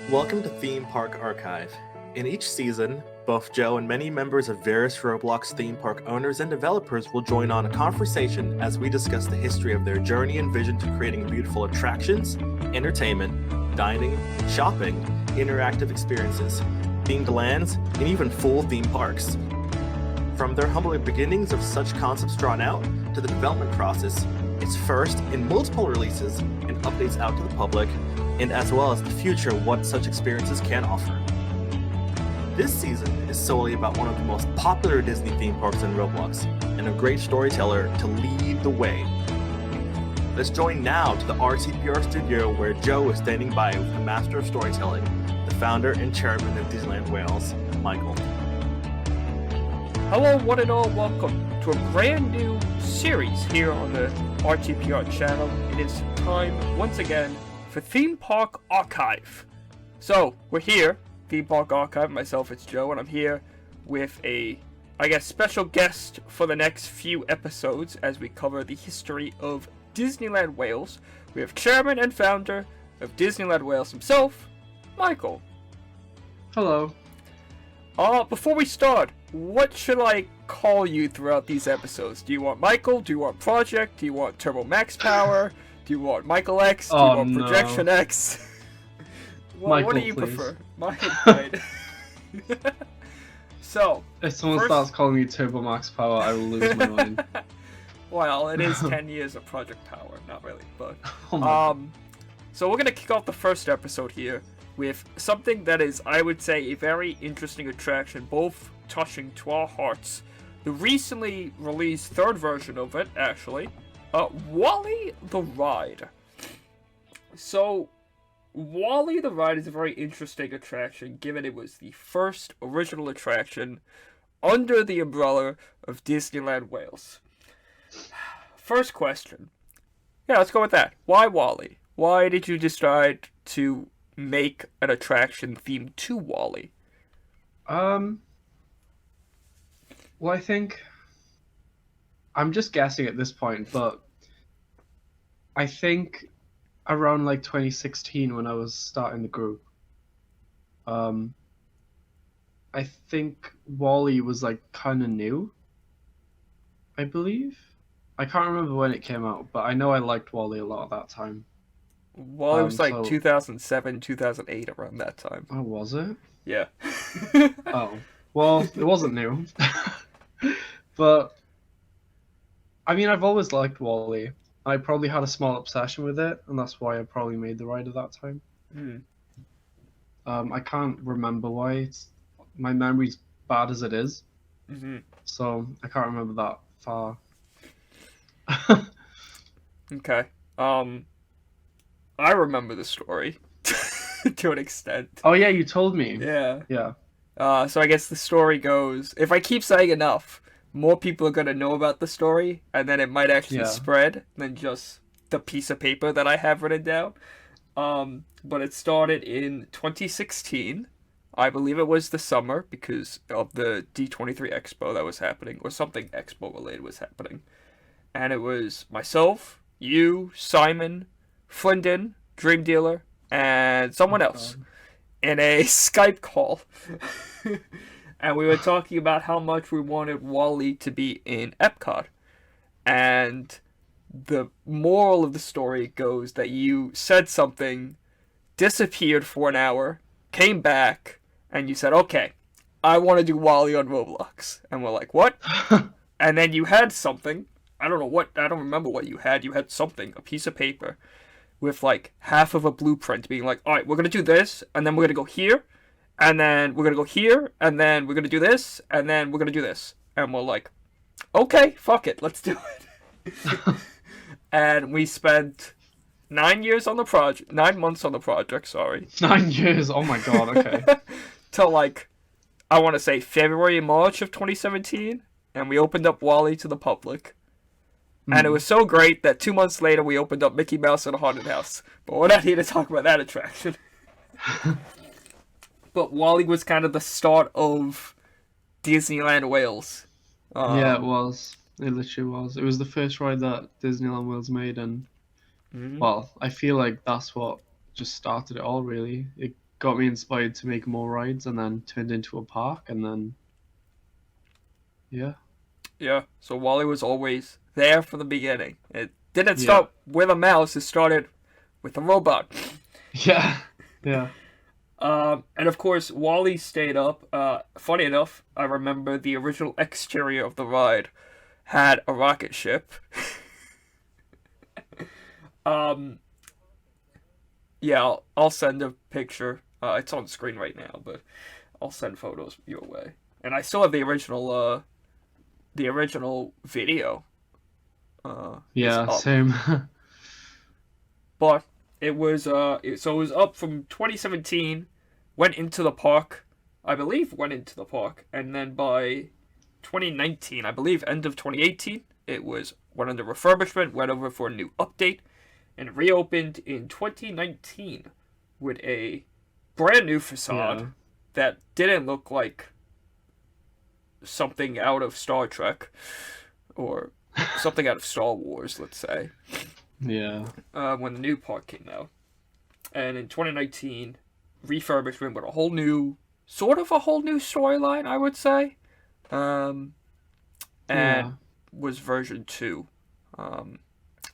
Welcome to Theme Park Archive. In each season, both Joe and many members of various Roblox theme park owners and developers will join on a conversation as we discuss the history of their journey and vision to creating beautiful attractions, entertainment, dining, shopping, interactive experiences, themed lands, and even full theme parks. From their humble beginnings of such concepts drawn out to the development process, its first in multiple releases and updates out to the public, and as well as the future what such experiences can offer. This season is solely about one of the most popular Disney theme parks in Roblox, and a great storyteller to lead the way. Let's join now to the RTPR studio where Joe is standing by with the master of storytelling, the founder and chairman of Disneyland Wales, Michael. Hello one and all, welcome to a brand new series here on the RTPR channel. It is time once again for Theme Park Archive. So, we're here, Theme Park Archive, myself, it's Joe, and I'm here with a, special guest for the next few episodes as we cover the history of Disneyland Wales. We have chairman and founder of Disneyland Wales himself, Michael. Hello. Before we start, what should I call you throughout these episodes? Do you want Michael? Do you want Project? Do you want Turbo Max Power? Do you want Michael X? Do you want Projection X? Michael, what do you please. prefer? Michael, right. So, If someone starts calling me Turbo Max Power, I will lose my mind. Well, it is 10 years of Project Power, not really, but Oh so we're gonna kick off the first episode here with something that is, I would say, a very interesting attraction, both touching to our hearts. The recently released third version of it, actually, WALL-E the Ride. So, WALL-E the Ride is a very interesting attraction, given it was the first original attraction under the umbrella of Disneyland Wales. First question. Yeah, let's go with that. Why WALL-E? Why did you decide to make an attraction themed to WALL-E? Well, I think I'm just guessing at this point, but I think around like 2016 when I was starting the group, I think WALL-E was like kind of new, I believe. I can't remember when it came out, but I know I liked WALL-E a lot at that time. Well, it was like so- 2007, 2008, around that time. Oh, was it? Yeah. Oh, well, it wasn't new. But, I mean, I've always liked WALL-E. I probably had a small obsession with it, and that's why I probably made the ride at that time. Hmm. I can't remember why. My memory's bad as it is, Mm-hmm. so I can't remember that far. Okay. I remember the story to an extent. Oh yeah, you told me. Yeah. Yeah. So I guess the story goes, if I keep saying enough, more people are gonna know about the story, and then it might actually Yeah. spread than just the piece of paper that I have written down. But it started in 2016. I believe it was the summer because of the D23 Expo that was happening, or something Expo related was happening. And it was myself, you, Simon, Flinden, Dream Dealer, and someone else in a Skype call. And we were talking about how much we wanted WALL-E to be in Epcot. And the moral of the story goes that you said something, disappeared for an hour, came back, and you said, okay, I want to do WALL-E on Roblox. And we're like, what? And then you had something. I don't remember what you had. You had something, a piece of paper, with like half of a blueprint being like, all right, we're going to do this, and then we're going to go here, and then we're going to go here, and then we're going to do this, and then we're going to do this. And we're like, okay, fuck it, let's do it. And we spent 9 months on the project, sorry. 9 years. Oh my god. Okay. Till like, I want to say February, March of 2017, and we opened up WALL-E to the public. And it was so great that 2 months later we opened up Mickey Mouse at a haunted house. But we're not here to talk about that attraction. But WALL-E was kind of the start of Disneyland Wales. Yeah, it was. It literally was. It was the first ride that Disneyland Wales made, and well, I feel like that's what just started it all. Really, it got me inspired to make more rides, and then turned into a park, and then yeah. Yeah, so Wally was always there from the beginning. It didn't Yeah. start with a mouse, it started with a robot. Yeah. Yeah. And of course, Wally stayed up. Funny enough, I remember the original exterior of the ride had a rocket ship. Yeah, I'll send a picture. It's on screen right now, but I'll send photos your way. And I still have the original video. Is Yeah, up. same. But it was so it was up from 2017, went into the park, I believe went into the park, and then by 2019, I believe end of 2018, it went under refurbishment, went over for a new update, and reopened in 2019 with a brand new facade Yeah. that didn't look like something out of Star Trek or something out of Star Wars, let's say. Yeah. When the new park came out. And in 2019, refurbishment with a whole new storyline, I would say. And Yeah. was version 2.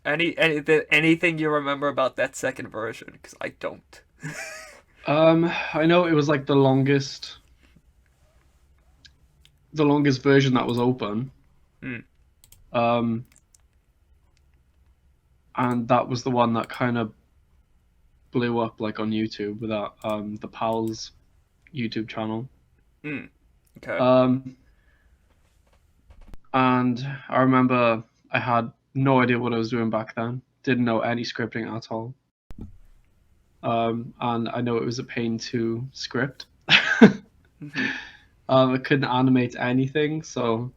Anything you remember about that second version? Because I don't. I know it was like the longest version that was open. Hmm. And that was the one that kind of blew up like on YouTube with that the Pals YouTube channel. Okay. And I remember I had no idea what I was doing back then. Didn't know any scripting at all. And I know it was a pain to script. Mhm. I couldn't animate anything, so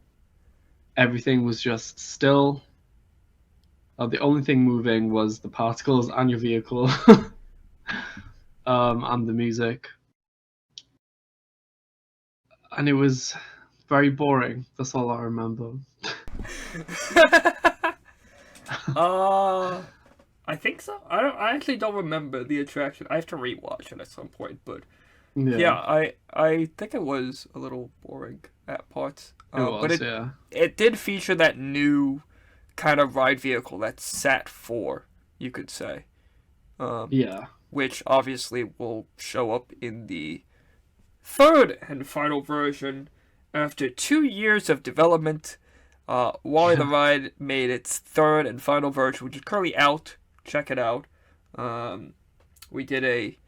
everything was just still. The only thing moving was the particles and your vehicle, and the music. And it was very boring. That's all I remember. I think so. I actually don't remember the attraction. I have to rewatch it at some point, but yeah, I think it was a little boring at parts. It was, but yeah. it did feature that new kind of ride vehicle that's Sat 4, you could say. Yeah. Which obviously will show up in the third and final version after 2 years of development. Wally the Ride made its third and final version, which is currently out. Check it out. We did a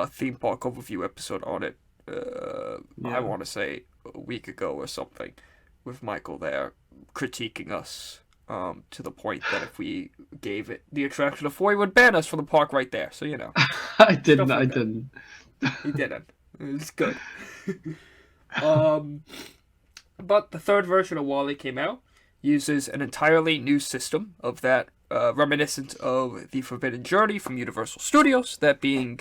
theme park overview episode on it. I want to say a week ago or something, with Michael there critiquing us to the point that if we gave it the attraction a 4, he would ban us from the park right there. So, you know. I didn't. like I that. didn't. He didn't. It's good. But the third version of Wally came out, uses an entirely new system of that, reminiscent of the Forbidden Journey from Universal Studios, that being,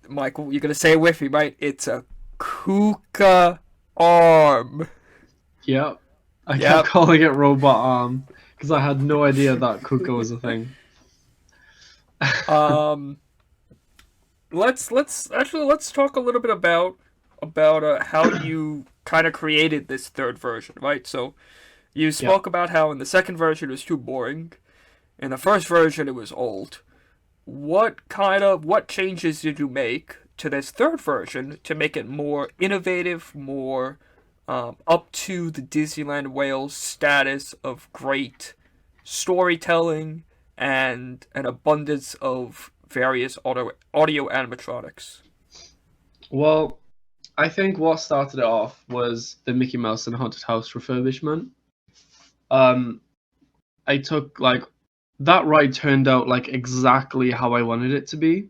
Michael, you're going to say it with me, right? It's a Kuka arm. Yep. I kept calling it Robot Arm because I had no idea that Kuka was a thing. Let's talk a little bit about how you kind of created this third version, right? So you spoke about how in the second version it was too boring, in the first version it was old. What changes did you make to this third version to make it more innovative, more up to the Disneyland Wales status of great storytelling and an abundance of various audio animatronics? Well, I think what started it off was the Mickey Mouse and Haunted House refurbishment. I took that ride turned out like exactly how I wanted it to be,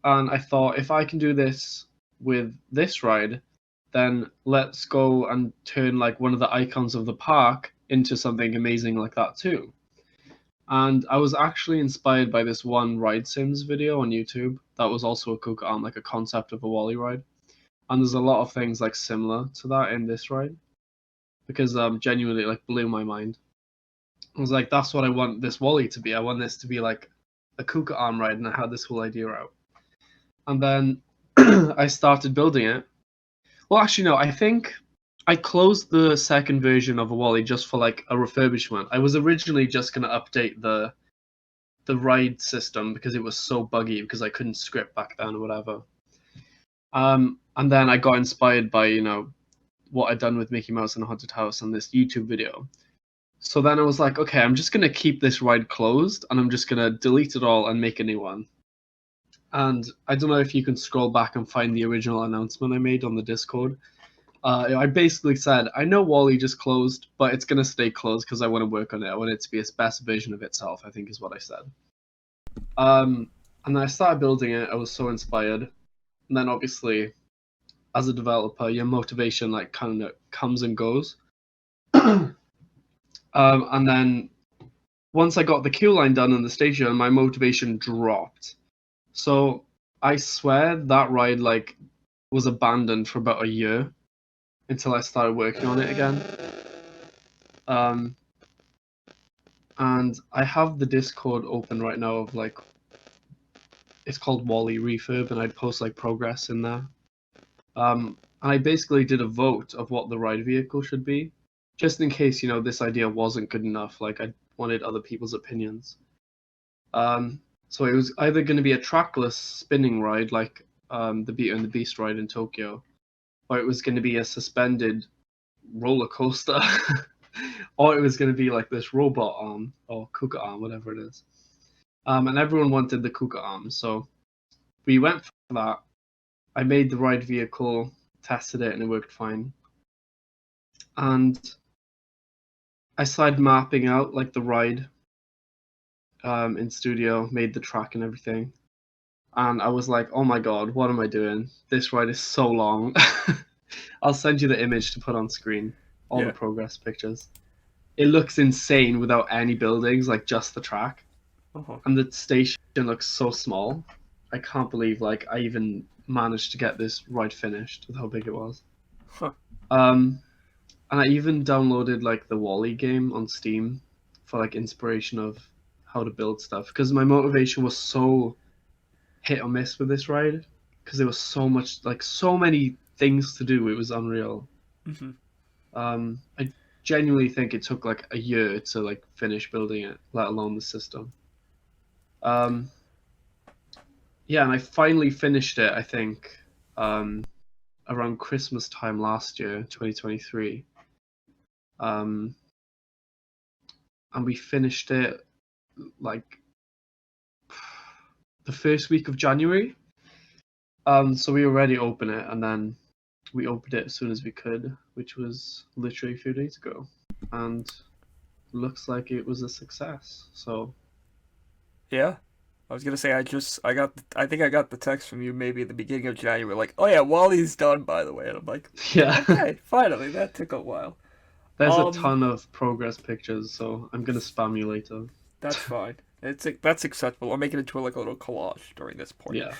and I thought if I can do this with this ride, then let's go and turn like one of the icons of the park into something amazing like that too. And I was actually inspired by this one Ride Sims video on YouTube that was also a Kuka on like a concept of a Wally ride. And there's a lot of things like similar to that in this ride, because genuinely like blew my mind. I was like, that's what I want this Wally to be. I want this to be like a Kuka arm ride, and I had this whole idea out. and then I started building it. Well, actually, no. I think I closed the second version of Wally just for like a refurbishment. I was originally just gonna update the ride system because it was so buggy because I couldn't script back then or whatever. And then I got inspired by what I'd done with Mickey Mouse and the Haunted House and this YouTube video. So then I was like, okay, I'm just gonna keep this ride closed and I'm just gonna delete it all and make a new one. And I don't know if you can scroll back and find the original announcement I made on the Discord. I basically said, I know Wally just closed, but it's going to stay closed because I want to work on it. I want it to be its best version of itself, I think is what I said. And then I started building it. I was so inspired. And then obviously, as a developer, your motivation like kind of comes and goes. And then once I got the queue line done in the station, my motivation dropped. So I swear that ride like was abandoned for about a year until I started working on it again. And I have the Discord open right now of like, it's called Wally Refurb, and I'd post like progress in there. And I basically did a vote of what the ride vehicle should be, just in case, this idea wasn't good enough. Like I wanted other people's opinions. So it was either going to be a trackless spinning ride like the Beauty and the Beast ride in Tokyo, or it was going to be a suspended roller coaster, or it was going to be like this robot arm or Kuka arm, whatever it is. And everyone wanted the Kuka arm, so we went for that. I made the ride vehicle, tested it, and it worked fine. And I started mapping out like the ride in studio, made the track and everything. And I was like, oh my god, what am I doing? This ride is so long. I'll send you the image to put on screen, all the progress pictures. It looks insane without any buildings, like just the track. Uh-huh. And the station looks so small. I can't believe like I even managed to get this ride finished with how big it was. Huh. And I even downloaded like the Wall-E game on Steam for like inspiration of how to build stuff, because my motivation was so hit or miss with this ride because there was so much, like so many things to do. It was unreal. Mm-hmm. I genuinely think it took like a year to like finish building it, let alone the system. Yeah, and I finally finished it, I think, around Christmas time last year, 2023. And we finished it like the first week of January. So we already opened it, and then we opened it as soon as we could, which was literally a few days ago, and looks like it was a success. So yeah, I was gonna say I think I got the text from you maybe at the beginning of January, like, oh yeah, Wally's done, by the way, and I'm like, yeah, okay, finally, that took a while. There's a ton of progress pictures, so I'm gonna spam you later. That's fine. That's acceptable. I'll make it into like a little collage during this point. Yeah.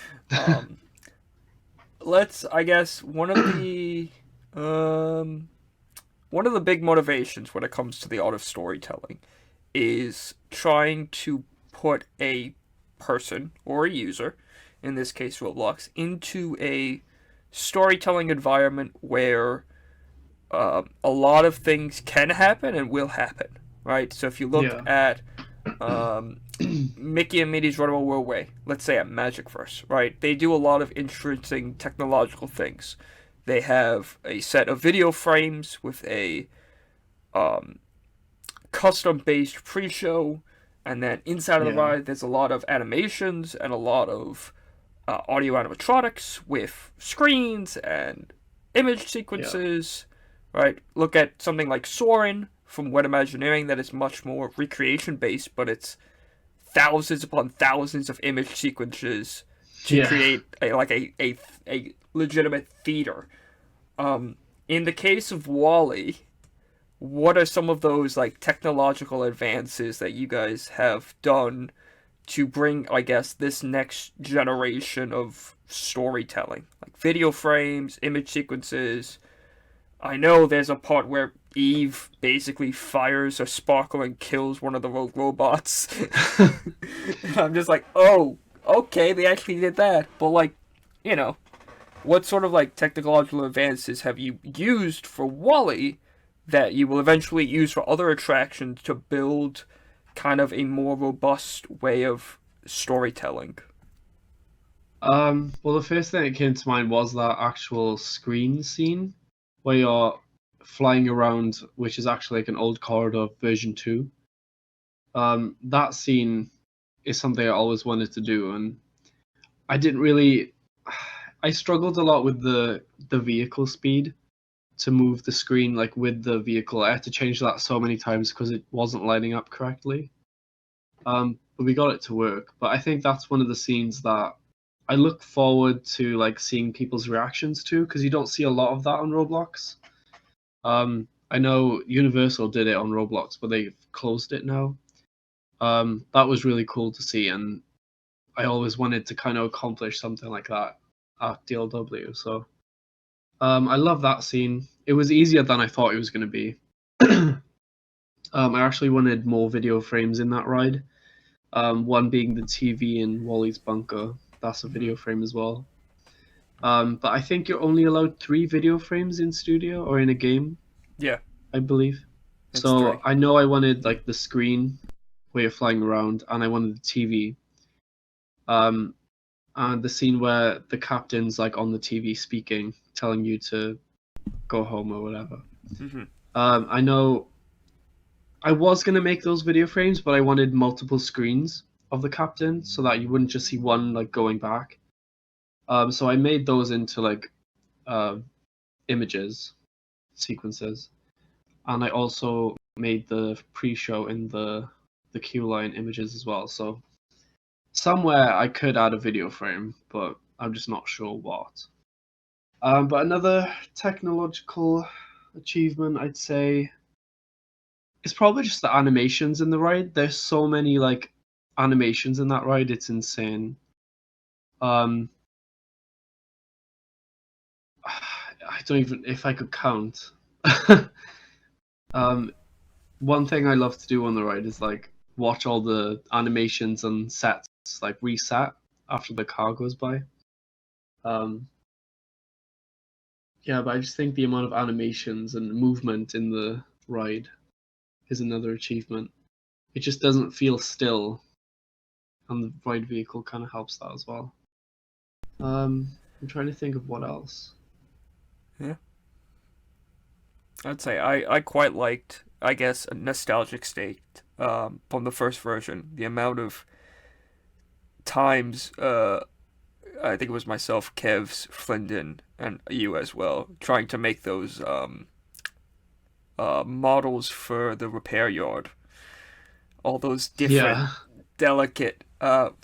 I guess one of the big motivations when it comes to the art of storytelling is trying to put a person or a user, in this case Roblox, into a storytelling environment where a lot of things can happen and will happen, right? So if you look at Mickey and Minnie's Runaway Railway, let's say at Magicverse, right? They do a lot of interesting technological things. They have a set of video frames with a custom-based pre-show, and then inside of the ride, there's a lot of animations and a lot of audio animatronics with screens and image sequences, right? Look at something like Soarin' from Wet Imagineering that is much more recreation-based, but it's thousands upon thousands of image sequences to create a legitimate theater. In the case of Wall-E, what are some of those like technological advances that you guys have done to bring, I guess, this next generation of storytelling? Like video frames, image sequences. I know there's a part where Eve basically fires a sparkle and kills one of the rogue robots. And I'm just like, oh, okay, they actually did that. But like, you know, what sort of like technological advances have you used for Wall-E that you will eventually use for other attractions to build kind of a more robust way of storytelling? Well, the first thing that came to mind was that actual screen scene where you're flying around, which is actually like an old corridor version 2. That scene is something I always wanted to do, and I didn't really. I struggled a lot with the vehicle speed to move the screen like with the vehicle. I had to change that so many times because it wasn't lining up correctly. But we got it to work. But I think that's one of the scenes that I look forward to like seeing people's reactions to, because you don't see a lot of that on Roblox. I know Universal did it on Roblox, but they've closed it now. That was really cool to see, and I always wanted to kind of accomplish something like that at DLW. So I love that scene. It was easier than I thought it was going to be. I actually wanted more video frames in that ride. One being the TV in Wally's bunker. That's a video frame as well. But I think you're only allowed 3 video frames in studio or in a game, Yeah, I believe. it's So 3. I know I wanted like the screen where you're flying around, and I wanted the TV. And the scene where the captain's like on the TV speaking, telling you to go home or whatever. Hmm. I know I was gonna make those video frames, but I wanted multiple screens of the captain so that you wouldn't just see one like going back. So I made those into like uh, images, sequences, and I also made the pre-show in the queue line images as well. So somewhere I could add a video frame, but I'm just not sure what. But another technological achievement, I'd say, is probably just the animations in the ride. There's so many like animations in that ride; it's insane. Um, I don't even if I could count. um, One thing I love to do on the ride is like watch all the animations and sets like reset after the car goes by. Um, yeah, but I just think the amount of animations and movement in the ride is another achievement. It just doesn't feel still, and the ride vehicle kind of helps that as well. I'm trying to think of what else. Yeah, I'd say I quite liked, I guess, a nostalgic state from the first version. The amount of times I think it was myself, Kev's, Flinden, and you as well, trying to make those models for the repair yard. All those different, Yeah, delicate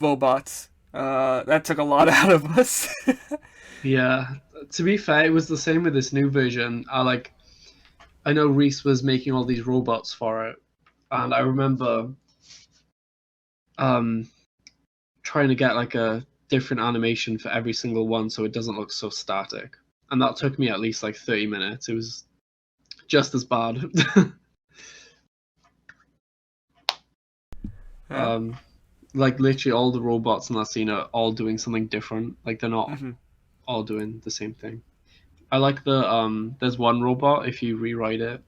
robots. That took a lot out of us. yeah. To be fair, it was the same with this new version. I know Reese was making all these robots for it, and I remember um trying to get like a different animation for every single one so it doesn't look so static. And that took me at least like 30 minutes. It was just as bad. Yeah. um like literally all the robots in that scene are all doing something different. Like they're not Hmm. all doing the same thing. I like there's one robot, if you rewrite it,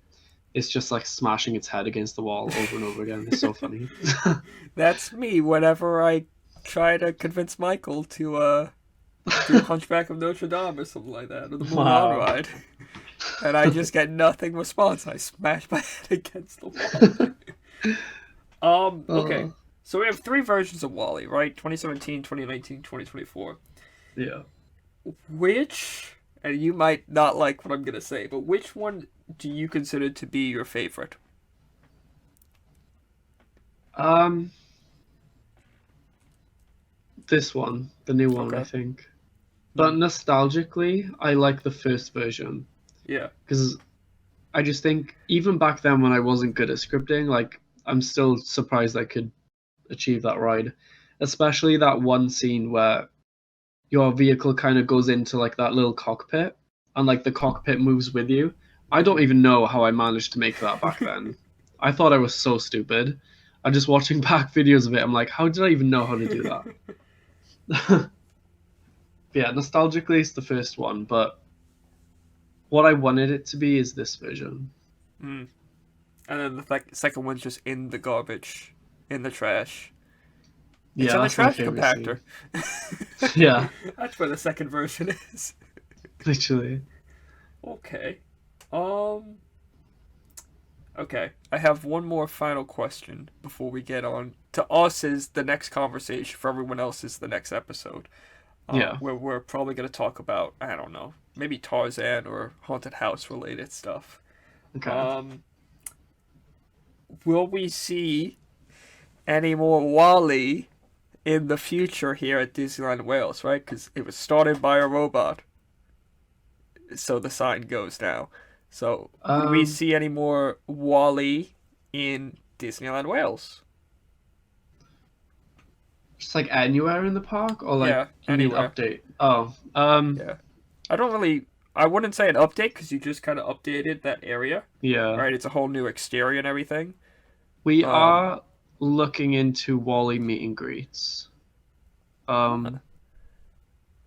it's just like smashing its head against the wall over and over again. It's so funny. That's me whenever I try to convince Michael to do Hunchback of Notre Dame or something like that, or the Mulan Wow. ride. And I just get nothing response. I smash my head against the wall. Okay. Oh, So we have 3 versions of Wally, right? 2017, 2019, 2024. yeah. Which, and you might not like what I'm gonna say, but which one do you consider to be your favorite? Um, this one, the new one, I Okay. think. But nostalgically, I like the first version Yeah. because I just think even back then when I wasn't good at scripting, like I'm still surprised I could achieve that ride. Especially that one scene where your vehicle kind of goes into like that little cockpit and like the cockpit moves with you. I don't even know how I managed to make that back then. I thought I was so stupid. I'm just watching back videos of it. I'm like, how did I even know how to do that? Yeah, nostalgically, it's the first one, but what I wanted it to be is this version. Mm. And then the second one's just in the garbage, in the trash. It's Yeah, on the that's my trash favorite compactor. scene. Yeah, That's where the second version is. literally. Okay. Okay. I have one more final question before we get on. To us is the next conversation. For everyone else is the next episode. Yeah. Where we're probably going to talk about, I don't know, maybe Tarzan or haunted house related stuff. Okay. Will we see any more Wall-E in the future here at Disneyland Wales, right? Because it was started by a robot. So the sign goes now. So, would we see any more Wall-E in Disneyland Wales? Just like anywhere in the park, or like Yeah, you mean anywhere. update? Oh, Yeah. I wouldn't say an update because you just kind of updated that area, yeah. right? It's a whole new exterior and everything. We Um, are looking into Wally meet and greets.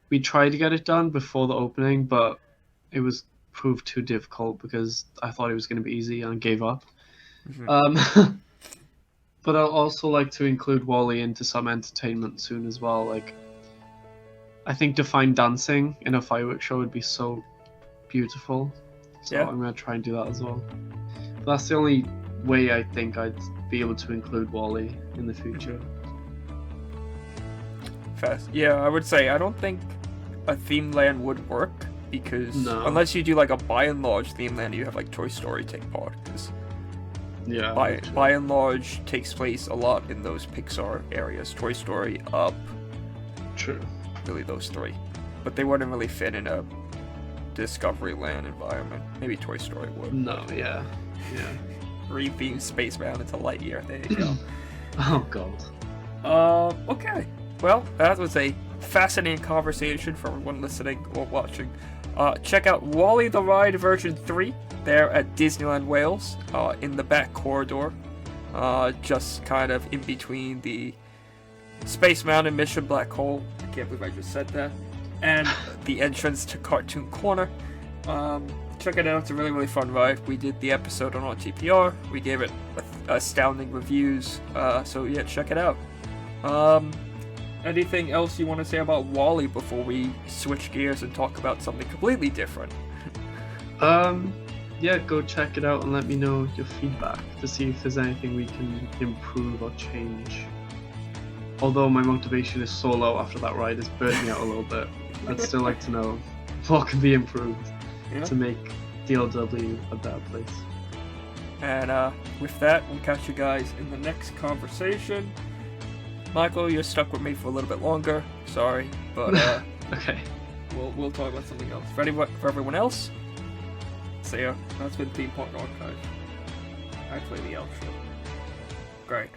We tried to get it done before the opening, but it was proved too difficult because I thought it was going to be easy and gave up. Mhm. But I'll also like to include Wally into some entertainment soon as well. Like, I think Define dancing in a fireworks show would be so beautiful. So Yeah. I'm gonna try and do that as well. But that's the only way I think I'd be able to include Wally in the future. Fast. Yeah, I would say I don't think a theme land would work because No. unless you do like a by and large theme land, you have like Toy Story take part because Yeah. by and large takes place a lot in those Pixar areas. Toy Story, Up, True. really those three, but they wouldn't really fit in a Discovery Land environment. Maybe Toy Story would. No. Yeah. Yeah. Retheme Spaceman into Lightyear. There you go. Oh god. Okay. Well, that was a fascinating conversation for everyone listening or watching. Check out Wall-E the Ride version 3 there at Disneyland Wales in the back corridor. Just kind of in between the Space Mountain Mission Black Hole. I can't believe I just said that. And the entrance to Cartoon Corner. Check it out. It's a really, really fun ride. We did the episode on TPR. We gave it astounding reviews. So yeah, check it out. Anything else you want to say about Wall-E before we switch gears and talk about something completely different? Yeah, go check it out and let me know your feedback to see if there's anything we can improve or change. Although my motivation is so low after that ride, it's burnt me out a little bit. I'd still like to know what can be improved to make DLW a better place. And with that, we'll catch you guys in the next conversation. Michael, you're stuck with me for a little bit longer. Sorry, but Okay. we'll talk about something else. For everyone else, see ya. That's been Theme Park Archive. Actually, the outro. Great.